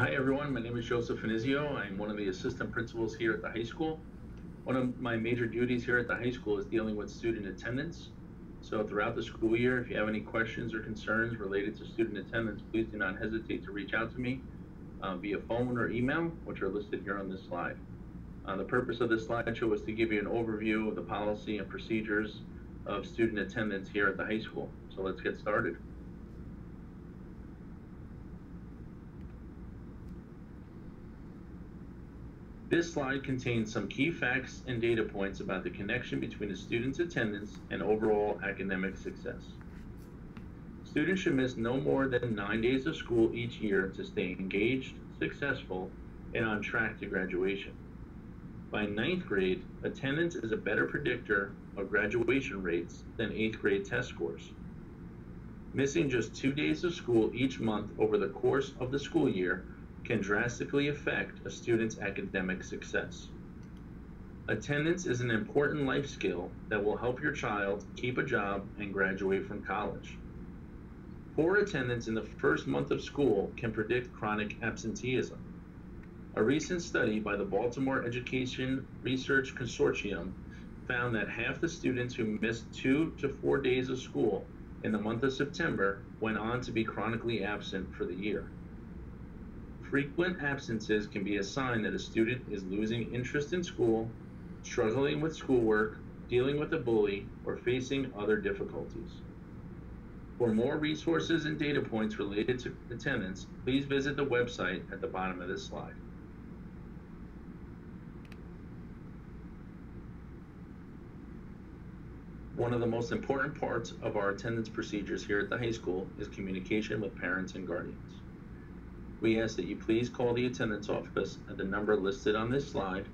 Hi everyone, my name is Joseph Finizio. I'm one of the assistant principals here at the high school. One of my major duties here at the high school is dealing with student attendance. So throughout the school year, if you have any questions or concerns related to student attendance, please do not hesitate to reach out to me via phone or email, which are listed here on this slide. The purpose of this slideshow is to give you an overview of the policy and procedures of student attendance here at the high school. So let's get started. This slide contains some key facts and data points about the connection between a student's attendance and overall academic success. Students should miss no more than 9 days of school each year to stay engaged, successful, and on track to graduation. By ninth grade, attendance is a better predictor of graduation rates than 8th grade test scores. Missing just 2 days of school each month over the course of the school year can drastically affect a student's academic success. Attendance is an important life skill that will help your child keep a job and graduate from college. Poor attendance in the first month of school can predict chronic absenteeism. A recent study by the Baltimore Education Research Consortium found that half the students who missed 2 to 4 days of school in the month of September went on to be chronically absent for the year. Frequent absences can be a sign that a student is losing interest in school, struggling with schoolwork, dealing with a bully, or facing other difficulties. For more resources and data points related to attendance, please visit the website at the bottom of this slide. One of the most important parts of our attendance procedures here at the high school is communication with parents and guardians. We ask that you please call the attendance office at the number listed on this slide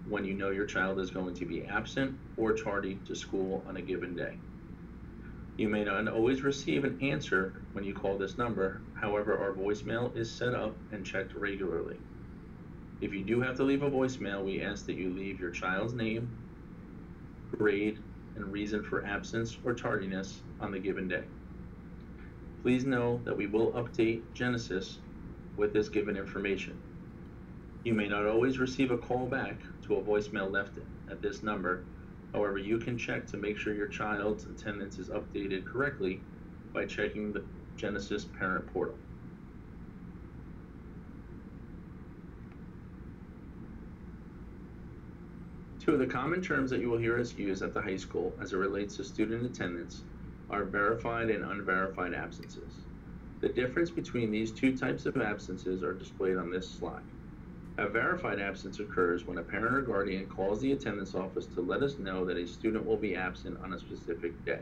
when you know your child is going to be absent or tardy to school on a given day. You may not always receive an answer when you call this number. However, our voicemail is set up and checked regularly. If you do have to leave a voicemail, we ask that you leave your child's name, grade, and reason for absence or tardiness on the given day. Please know that we will update Genesis with this given information. You may not always receive a call back to a voicemail left at this number. However, you can check to make sure your child's attendance is updated correctly by checking the Genesis parent portal. Two of the common terms that you will hear us use at the high school as it relates to student attendance are verified and unverified absences. The difference between these two types of absences are displayed on this slide. A verified absence occurs when a parent or guardian calls the attendance office to let us know that a student will be absent on a specific day.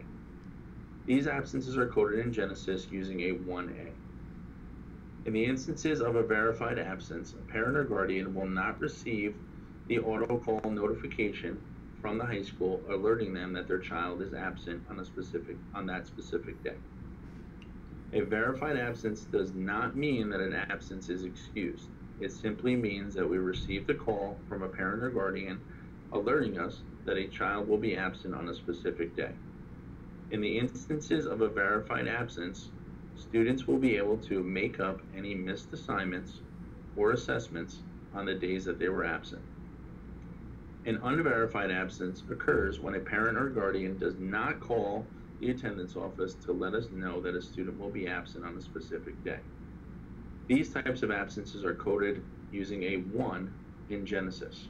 These absences are coded in Genesis using a 1A. In the instances of a verified absence, a parent or guardian will not receive the auto call notification from the high school alerting them that their child is absent on that specific day. A verified absence does not mean that an absence is excused. It simply means that we received a call from a parent or guardian alerting us that a child will be absent on a specific day. In the instances of a verified absence, students will be able to make up any missed assignments or assessments on the days that they were absent. An unverified absence occurs when a parent or guardian does not call the attendance office to let us know that a student will be absent on a specific day. These types of absences are coded using a 1 in Genesis.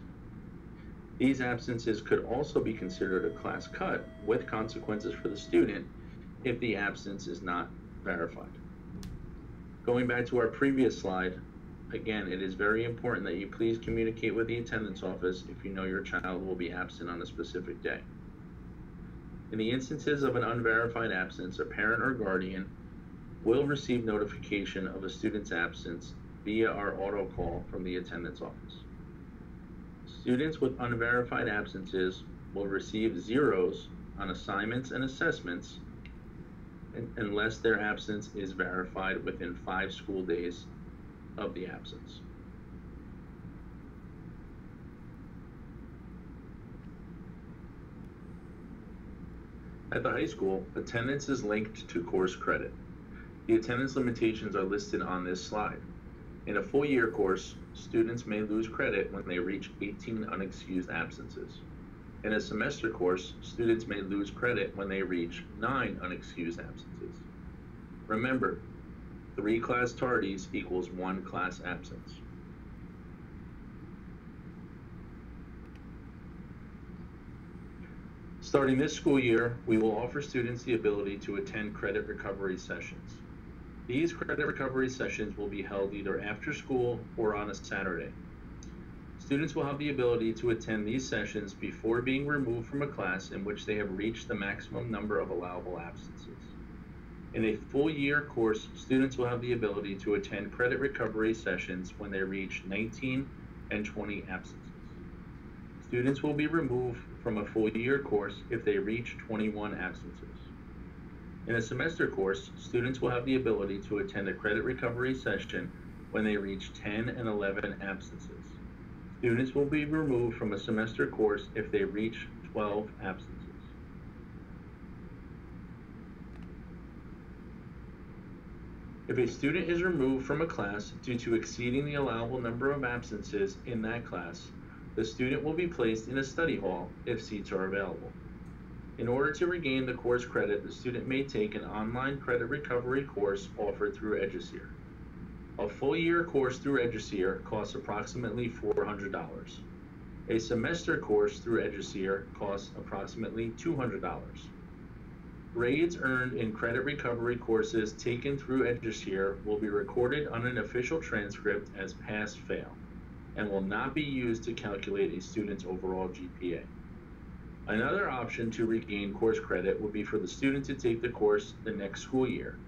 These absences could also be considered a class cut with consequences for the student if the absence is not verified. Going back to our previous slide, again, it is very important that you please communicate with the attendance office if you know your child will be absent on a specific day. In the instances of an unverified absence, a parent or guardian will receive notification of a student's absence via our auto call from the attendance office. Students with unverified absences will receive zeros on assignments and assessments unless their absence is verified within 5 school days of the absence. At the high school, attendance is linked to course credit. The attendance limitations are listed on this slide. In a full year course, students may lose credit when they reach 18 unexcused absences. In a semester course, students may lose credit when they reach 9 unexcused absences. Remember, 3 class tardies equals 1 class absence. Starting this school year, we will offer students the ability to attend credit recovery sessions. These credit recovery sessions will be held either after school or on a Saturday. Students will have the ability to attend these sessions before being removed from a class in which they have reached the maximum number of allowable absences. In a full year course, students will have the ability to attend credit recovery sessions when they reach 19 and 20 absences. Students will be removed from a full year course if they reach 21 absences. In a semester course, students will have the ability to attend a credit recovery session when they reach 10 and 11 absences. Students will be removed from a semester course if they reach 12 absences. If a student is removed from a class due to exceeding the allowable number of absences in that class, the student will be placed in a study hall if seats are available. In order to regain the course credit, the student may take an online credit recovery course offered through EduSeer. A full year course through EduSeer costs approximately $400. A semester course through EduSeer costs approximately $200. Grades earned in credit recovery courses taken through EduSeer will be recorded on an official transcript as pass-fail and will not be used to calculate a student's overall GPA. Another option to regain course credit would be for the student to take the course the next school year.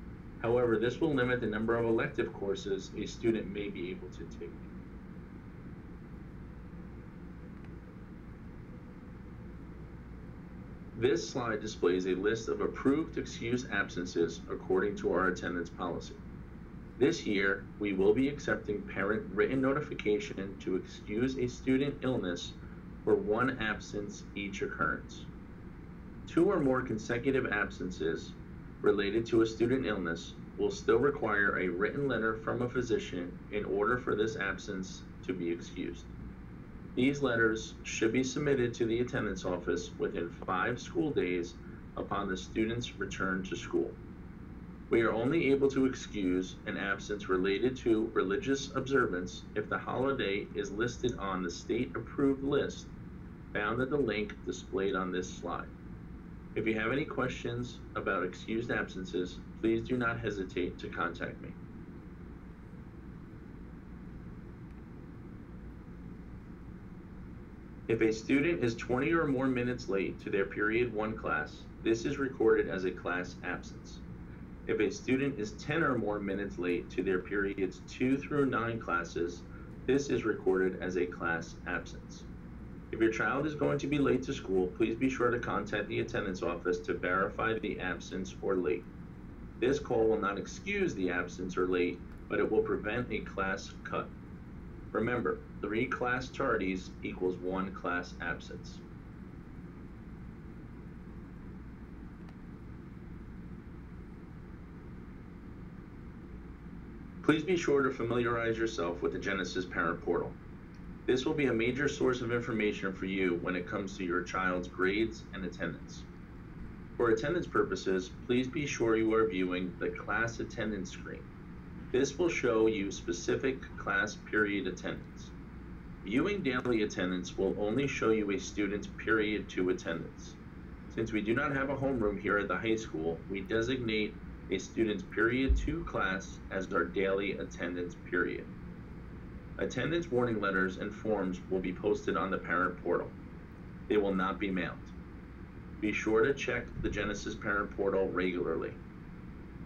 However, this will limit the number of elective courses a student may be able to take. This slide displays a list of approved excused absences according to our attendance policy. This year, we will be accepting parent written notification to excuse a student illness for 1 absence each occurrence. 2 or more consecutive absences related to a student illness will still require a written letter from a physician in order for this absence to be excused. These letters should be submitted to the attendance office within 5 school days upon the student's return to school. We are only able to excuse an absence related to religious observance if the holiday is listed on the state-approved list found at the link displayed on this slide. If you have any questions about excused absences, please do not hesitate to contact me. If a student is 20 or more minutes late to their period 1 class, this is recorded as a class absence. If a student is 10 or more minutes late to their periods 2 through 9 classes, this is recorded as a class absence. If your child is going to be late to school, please be sure to contact the attendance office to verify the absence or late. This call will not excuse the absence or late, but it will prevent a class cut. Remember, 3 class tardies equals 1 class absence. Please be sure to familiarize yourself with the Genesis Parent Portal. This will be a major source of information for you when it comes to your child's grades and attendance. For attendance purposes, please be sure you are viewing the class attendance screen. This will show you specific class period attendance. Viewing daily attendance will only show you a student's period 2 attendance. Since we do not have a homeroom here at the high school, we designate a student's period 2 class as our daily attendance period. Attendance warning letters and forms will be posted on the parent portal. They will not be mailed. Be sure to check the Genesis Parent Portal regularly.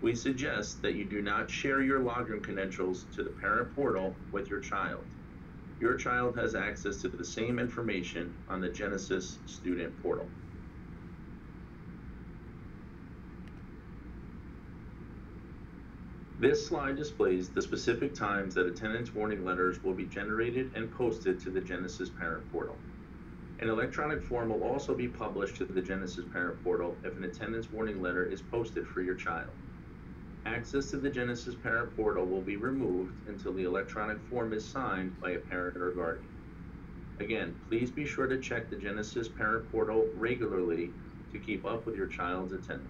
We suggest that you do not share your login credentials to the parent portal with your child. Your child has access to the same information on the Genesis Student Portal. This slide displays the specific times that attendance warning letters will be generated and posted to the Genesis Parent Portal. An electronic form will also be published to the Genesis Parent Portal if an attendance warning letter is posted for your child. Access to the Genesis Parent Portal will be removed until the electronic form is signed by a parent or guardian. Again, please be sure to check the Genesis Parent Portal regularly to keep up with your child's attendance.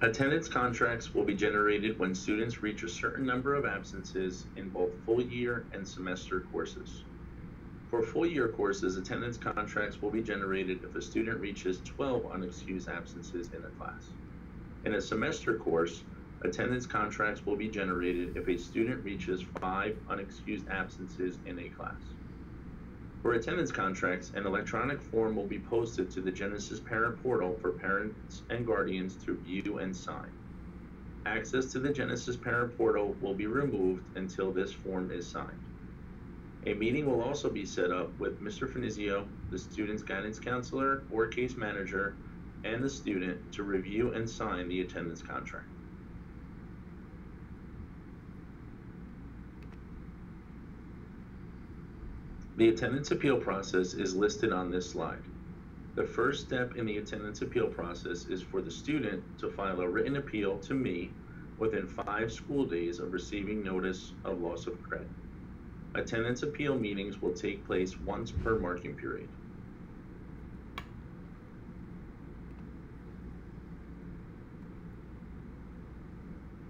Attendance contracts will be generated when students reach a certain number of absences in both full year and semester courses. For full year courses, attendance contracts will be generated if a student reaches 12 unexcused absences in a class. In a semester course, attendance contracts will be generated if a student reaches 5 unexcused absences in a class. For attendance contracts, an electronic form will be posted to the Genesis Parent Portal for parents and guardians to view and sign. Access to the Genesis Parent Portal will be removed until this form is signed. A meeting will also be set up with Mr. Finizio, the student's guidance counselor or case manager, and the student to review and sign the attendance contract. The attendance appeal process is listed on this slide. The first step in the attendance appeal process is for the student to file a written appeal to me within 5 school days of receiving notice of loss of credit. Attendance appeal meetings will take place once per marking period.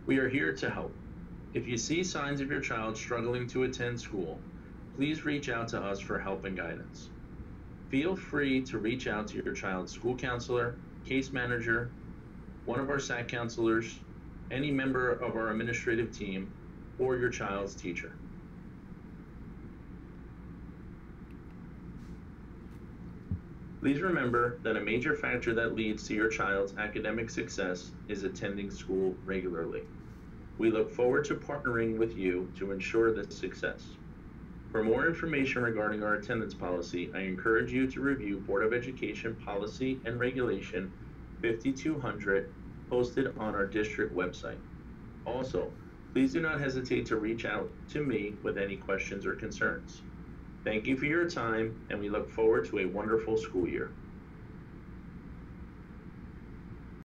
We are here to help. If you see signs of your child struggling to attend school, please reach out to us for help and guidance. Feel free to reach out to your child's school counselor, case manager, one of our SAC counselors, any member of our administrative team, or your child's teacher. Please remember that a major factor that leads to your child's academic success is attending school regularly. We look forward to partnering with you to ensure this success. For more information regarding our attendance policy, I encourage you to review Board of Education Policy and Regulation 5200 posted on our district website. Also, please do not hesitate to reach out to me with any questions or concerns. Thank you for your time, and we look forward to a wonderful school year.